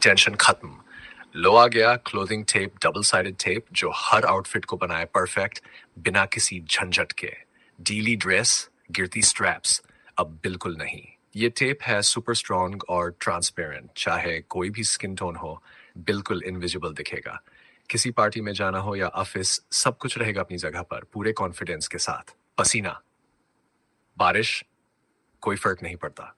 Tension खत्म। लो आ गया clothing tape, double sided tape जो हर आउटफिट को बनाए परफेक्ट बिना किसी झंझट के। डीली ड्रेस, गिरती स्ट्रैप्स, अब बिल्कुल नहीं। ये टेप है सुपर स्ट्रॉन्ग और ट्रांसपेरेंट, चाहे कोई भी स्किन टोन हो बिल्कुल इनविजिबल दिखेगा। किसी पार्टी में जाना हो या ऑफिस, सब कुछ रहेगा अपनी जगह पर पूरे कॉन्फिडेंस के साथ। पसीना, बारिश, कोई फर्क नहीं पड़ता।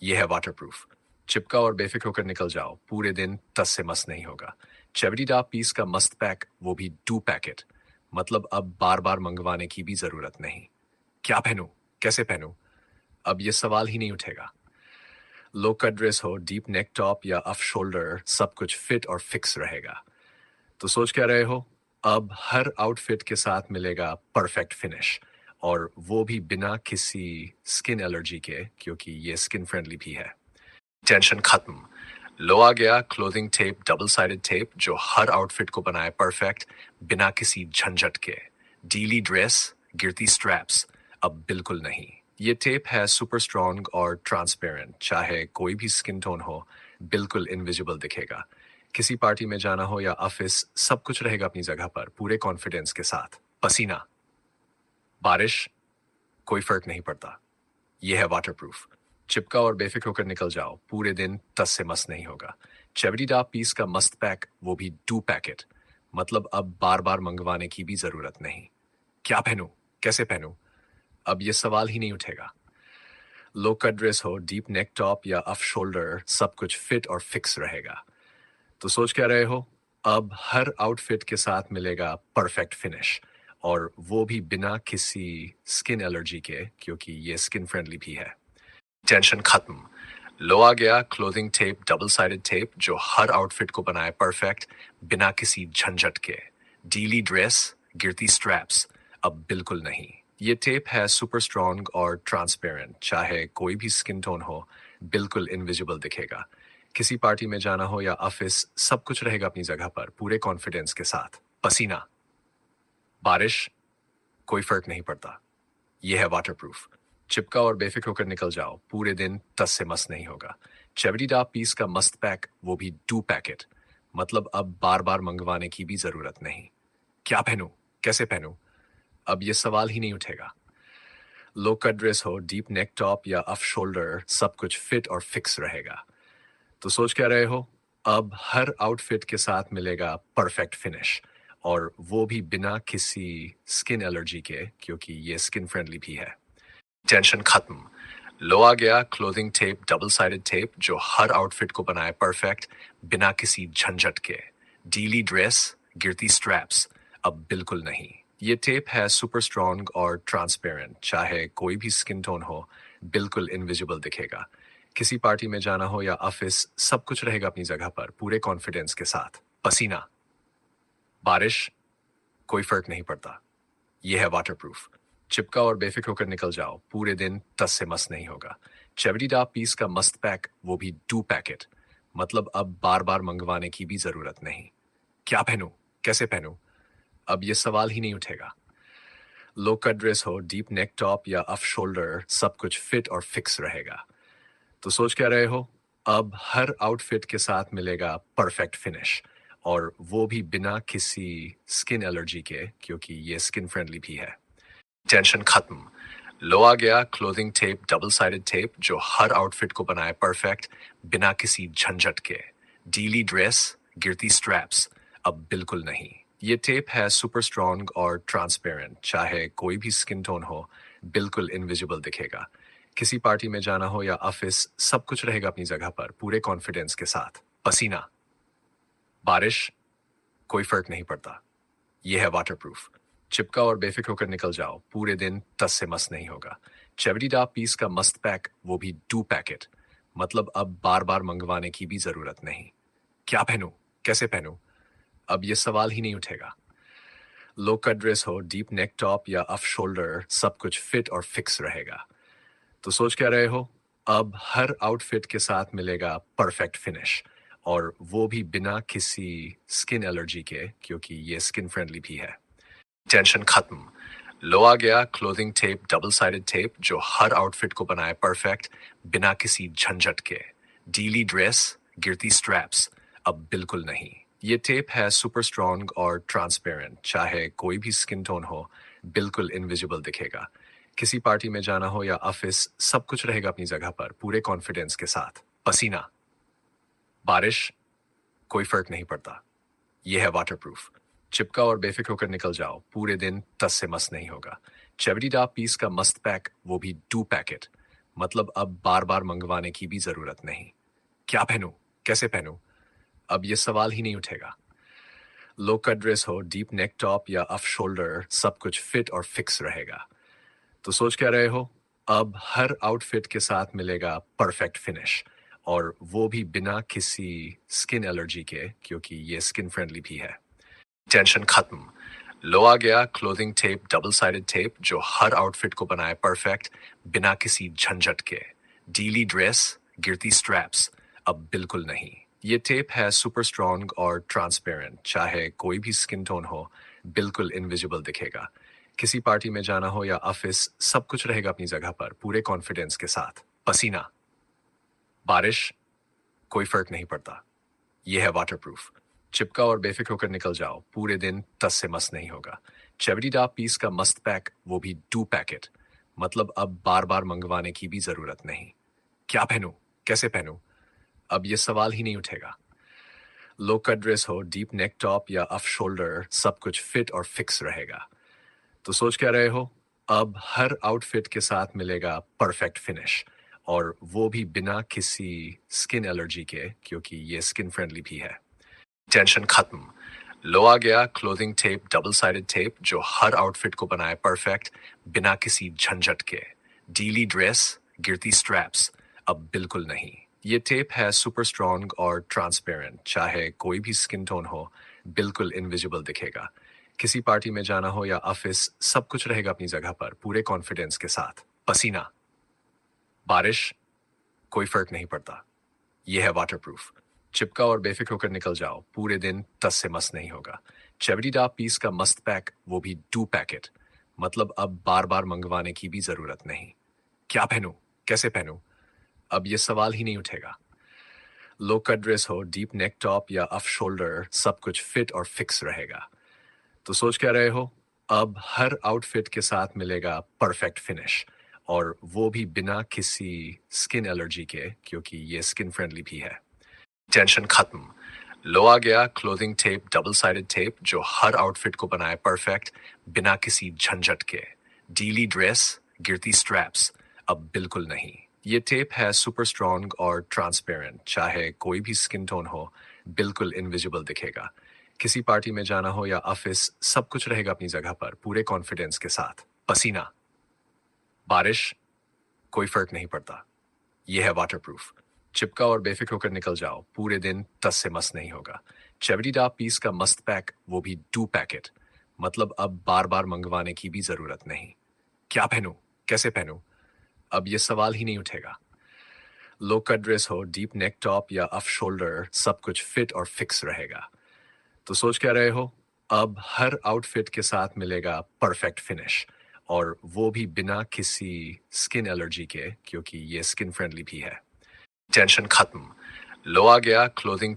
यह है वाटरप्रूफ। चिपका और बेफिक्र होकर निकल जाओ, पूरे दिन टस से मस नहीं होगा। चेवरीडा पीस का मस्त पैक, वो भी 2 पैकेट। मतलब अब बार बार मंगवाने की भी जरूरत नहीं। क्या पहनूं, कैसे पहनूं, अब ये सवाल ही नहीं उठेगा। लो कट ड्रेस हो, डीप नेक टॉप या ऑफ शोल्डर, सब कुछ फिट और फिक्स रहेगा। तो सोच क्या रहे हो? अब हर आउटफिट के साथ मिलेगा परफेक्ट फिनिश, और वो भी बिना किसी स्किन एलर्जी के, क्योंकि ये स्किन फ्रेंडली भी है। टेंशन खत्म। लो आ गया clothing tape, double sided tape जो हर आउटफिट को बनाए परफेक्ट बिना किसी झंझट के। डीली ड्रेस, गिरती स्ट्रैप्स, अब बिल्कुल नहीं। ये टेप है सुपर स्ट्रॉन्ग और ट्रांसपेरेंट, चाहे कोई भी स्किन टोन हो बिल्कुल इनविजिबल दिखेगा। किसी पार्टी में जाना हो या ऑफिस, सब कुछ रहेगा अपनी जगह पर पूरे कॉन्फिडेंस के साथ। पसीना, बारिश, कोई फर्क नहीं पड़ता। यह है वाटरप्रूफ। चिपका और बेफिक्र होकर निकल जाओ, पूरे दिन टस से मस नहीं होगा। चेवरीडा पीस का मस्त पैक, वो भी 2 पैकेट। मतलब अब बार बार मंगवाने की भी जरूरत नहीं। क्या पहनूं, कैसे पहनूं, अब ये सवाल ही नहीं उठेगा। लो कट ड्रेस हो, डीप नेक टॉप या ऑफ शोल्डर, सब कुछ फिट और फिक्स रहेगा। तो सोच क्या रहे हो? अब हर आउटफिट के साथ मिलेगा परफेक्ट फिनिश, और वो भी बिना किसी स्किन एलर्जी के, क्योंकि ये स्किन फ्रेंडली भी है। टेंशन खत्म। लो आ गया clothing tape, double sided tape जो हर आउटफिट को बनाए परफेक्ट बिना किसी झंझट के। डीली ड्रेस, गिरती स्ट्रैप्स, अब बिल्कुल नहीं। ये टेप है सुपर स्ट्रॉन्ग और ट्रांसपेरेंट, चाहे कोई भी स्किन टोन हो बिल्कुल इनविजिबल दिखेगा। किसी पार्टी में जाना हो या ऑफिस, सब कुछ रहेगा अपनी जगह पर पूरे कॉन्फिडेंस के साथ। पसीना, बारिश, कोई फर्क नहीं पड़ता। यह है वाटरप्रूफ। चिपका और बेफिक्र होकर निकल जाओ, पूरे दिन टस से मस नहीं होगा। चेवरीडा पीस का मस्त पैक, वो भी 2 पैकेट। मतलब अब बार बार मंगवाने की भी जरूरत नहीं। क्या पहनूं, कैसे पहनूं, अब ये सवाल ही नहीं उठेगा। लो कट ड्रेस हो, डीप नेक टॉप या ऑफ शोल्डर, सब कुछ फिट और फिक्स रहेगा। तो सोच क्या रहे हो? अब हर आउटफिट के साथ मिलेगा परफेक्ट फिनिश, और वो भी बिना किसी स्किन एलर्जी के, क्योंकि ये स्किन फ्रेंडली भी है। टेंशन खत्म। लो आ गया clothing tape, double sided tape जो हर आउटफिट को बनाए परफेक्ट बिना किसी झंझट के। डीली ड्रेस, गिरती स्ट्रैप्स, अब बिल्कुल नहीं। ये टेप है सुपर स्ट्रॉन्ग और ट्रांसपेरेंट, चाहे कोई भी स्किन टोन हो बिल्कुल इनविजिबल दिखेगा। किसी पार्टी में जाना हो या ऑफिस, सब कुछ रहेगा अपनी जगह पर पूरे कॉन्फिडेंस के साथ। पसीना, बारिश, कोई फर्क नहीं पड़ता। यह है वाटरप्रूफ। चिपका और बेफिक्र होकर निकल जाओ, पूरे दिन टस से मस नहीं होगा। चेवरीडा पीस का मस्त पैक, वो भी 2 पैकेट। मतलब अब बार बार मंगवाने की भी जरूरत नहीं। क्या पहनूं, कैसे पहनूं, अब ये सवाल ही नहीं उठेगा। लो कट ड्रेस हो, डीप नेक टॉप या ऑफ शोल्डर, सब कुछ फिट और फिक्स रहेगा। तो सोच क्या रहे हो? अब हर आउटफिट के साथ मिलेगा परफेक्ट फिनिश, और वो भी बिना किसी स्किन एलर्जी के, क्योंकि ये स्किन फ्रेंडली भी है। टेंशन खत्म। लो आ गया clothing tape, double sided tape जो हर आउटफिट को बनाए परफेक्ट बिना किसी झंझट के। डीली ड्रेस, गिरती स्ट्रैप्स, अब बिल्कुल नहीं। ये टेप है सुपर स्ट्रॉन्ग और ट्रांसपेरेंट, चाहे कोई भी स्किन टोन हो बिल्कुल इनविजिबल दिखेगा। किसी पार्टी में जाना हो या ऑफिस, सब कुछ रहेगा अपनी जगह पर पूरे कॉन्फिडेंस के साथ। पसीना, बारिश, कोई फर्क नहीं पड़ता। यह है वाटरप्रूफ। चिपका और बेफिक्र होकर निकल जाओ, पूरे दिन टस से मस नहीं होगा। चेवरीडा पीस का मस्त पैक, वो भी 2 पैकेट। मतलब अब बार बार मंगवाने की भी जरूरत नहीं। क्या पहनूं, कैसे पहनूं, अब ये सवाल ही नहीं उठेगा। लो कट ड्रेस हो, डीप नेक टॉप या ऑफ शोल्डर, सब कुछ फिट और फिक्स रहेगा। तो सोच क्या रहे हो? अब हर आउटफिट के साथ मिलेगा परफेक्ट फिनिश, और वो भी बिना किसी स्किन एलर्जी के, क्योंकि ये स्किन फ्रेंडली भी है। टेंशन खत्म। लो आ गया clothing tape, double sided tape जो हर आउटफिट को बनाए परफेक्ट बिना किसी झंझट के। डीली ड्रेस, गिरती स्ट्रैप्स, अब बिल्कुल नहीं। ये टेप है सुपर स्ट्रॉन्ग और ट्रांसपेरेंट, चाहे कोई भी स्किन टोन हो, बिल्कुल इनविजिबल दिखेगा। किसी पार्टी में जाना हो या ऑफिस, सब कुछ रहेगा अपनी जगह पर, पूरे कॉन्फिडेंस के साथ। पसीना, बारिश, कोई फर्क नहीं पड़ता। ये है वाटरप्रूफ। चिपका और बेफिक्र होकर निकल जाओ, पूरे दिन टस से मस नहीं होगा। 70 पीस का मस्त पैक, वो भी 2 पैकेट। मतलब अब बार बार मंगवाने की भी जरूरत नहीं। क्या पहनूं, कैसे पहनूं, अब ये सवाल ही नहीं उठेगा। लो कट ड्रेस हो, डीप नेक टॉप या ऑफ शोल्डर, सब कुछ फिट और फिक्स रहेगा। तो सोच क्या रहे हो? अब हर आउटफिट के साथ मिलेगा परफेक्ट फिनिश, और वो भी बिना किसी स्किन एलर्जी के, क्योंकि ये स्किन फ्रेंडली भी है। टेंशन खत्म। लो आ गया clothing tape, double sided tape, जो हर आउटफिट को बनाए परफेक्ट, बिना किसी झंझट के। डीली ड्रेस, गिरती स्ट्रैप्स, अब बिल्कुल नहीं। ये टेप है सुपर स्ट्रॉन्ग और ट्रांसपेरेंट, चाहे कोई भी स्किन टोन हो, बिल्कुल इनविजिबल दिखेगा। किसी पार्टी में जाना हो या ऑफिस, सब कुछ रहेगा अपनी जगह पर, पूरे कॉन्फिडेंस के साथ। पसीना, बारिश, कोई फर्क नहीं पड़ता। ये है वाटरप्रूफ। चिपका और बेफिक्र होकर निकल जाओ, पूरे दिन टस से मस नहीं होगा। 70 पीस का मस्त पैक, वो भी 2 पैकेट। मतलब अब बार बार मंगवाने की भी जरूरत नहीं। क्या पहनूं, कैसे पहनूं, अब ये सवाल ही नहीं उठेगा। लो कट ड्रेस हो, डीप नेक टॉप या ऑफ शोल्डर, सब कुछ फिट और फिक्स रहेगा। तो सोच क्या रहे हो? अब हर आउटफिट के साथ मिलेगा परफेक्ट फिनिश, और वो भी बिना किसी स्किन एलर्जी के, क्योंकि ये स्किन फ्रेंडली भी है। टेंशन खत्म। लो आ गया clothing tape, double sided tape, जो हर आउटफिट को बनाए परफेक्ट, बिना किसी झंझट के। डीली ड्रेस, गिरती स्ट्रैप्स, अब बिल्कुल नहीं। ये टेप है सुपर स्ट्रॉन्ग और ट्रांसपेरेंट, चाहे कोई भी स्किन टोन हो, बिल्कुल इनविजिबल दिखेगा। किसी पार्टी में जाना हो या ऑफिस, सब कुछ रहेगा अपनी जगह पर, पूरे कॉन्फिडेंस के साथ। पसीना, बारिश, कोई फर्क नहीं पड़ता। ये है वाटरप्रूफ। चिपका और बेफिक्र होकर निकल जाओ, पूरे दिन टस से मस नहीं होगा। 70 पीस का मस्त पैक, वो भी 2 पैकेट। मतलब अब बार बार मंगवाने की भी जरूरत नहीं। क्या पहनूं, कैसे पहनूं, अब ये सवाल ही नहीं उठेगा। लो कट ड्रेस हो, डीप नेक टॉप या ऑफ शोल्डर, सब कुछ फिट और फिक्स रहेगा। तो सोच क्या रहे हो? अब हर आउटफिट के साथ मिलेगा परफेक्ट फिनिश, और वो भी बिना किसी स्किन एलर्जी के, क्योंकि ये स्किन फ्रेंडली भी है। टेंशन खत्म। लो आ गया clothing tape, double sided tape, जो हर आउटफिट को बनाए परफेक्ट, बिना किसी झंझट के। डीली ड्रेस, गिरती स्ट्रैप्स, अब बिल्कुल नहीं। ये टेप है सुपर स्ट्रॉन्ग और ट्रांसपेरेंट, चाहे कोई भी स्किन टोन हो, बिल्कुल इनविजिबल दिखेगा। किसी पार्टी में जाना हो या ऑफिस, सब कुछ रहेगा अपनी जगह पर, पूरे कॉन्फिडेंस के साथ। पसीना, बारिश, कोई फर्क नहीं पड़ता। ये है वाटरप्रूफ। चिपका और बेफिक्र होकर निकल जाओ, पूरे दिन टस से मस नहीं होगा। 70 पीस का मस्त पैक, वो भी 2 पैकेट। मतलब अब बार बार मंगवाने की भी जरूरत नहीं। क्या पहनूं, कैसे पहनूं, अब ये सवाल ही नहीं उठेगा। लो कट ड्रेस हो, डीप नेक टॉप या ऑफ शोल्डर, सब कुछ फिट और फिक्स रहेगा। तो सोच क्या रहे हो? अब हर आउटफिट के साथ मिलेगा परफेक्ट फिनिश, और वो भी बिना किसी स्किन एलर्जी के, क्योंकि ये स्किन फ्रेंडली भी है। टेंशन खत्म। लो आ गया क्लोथिंग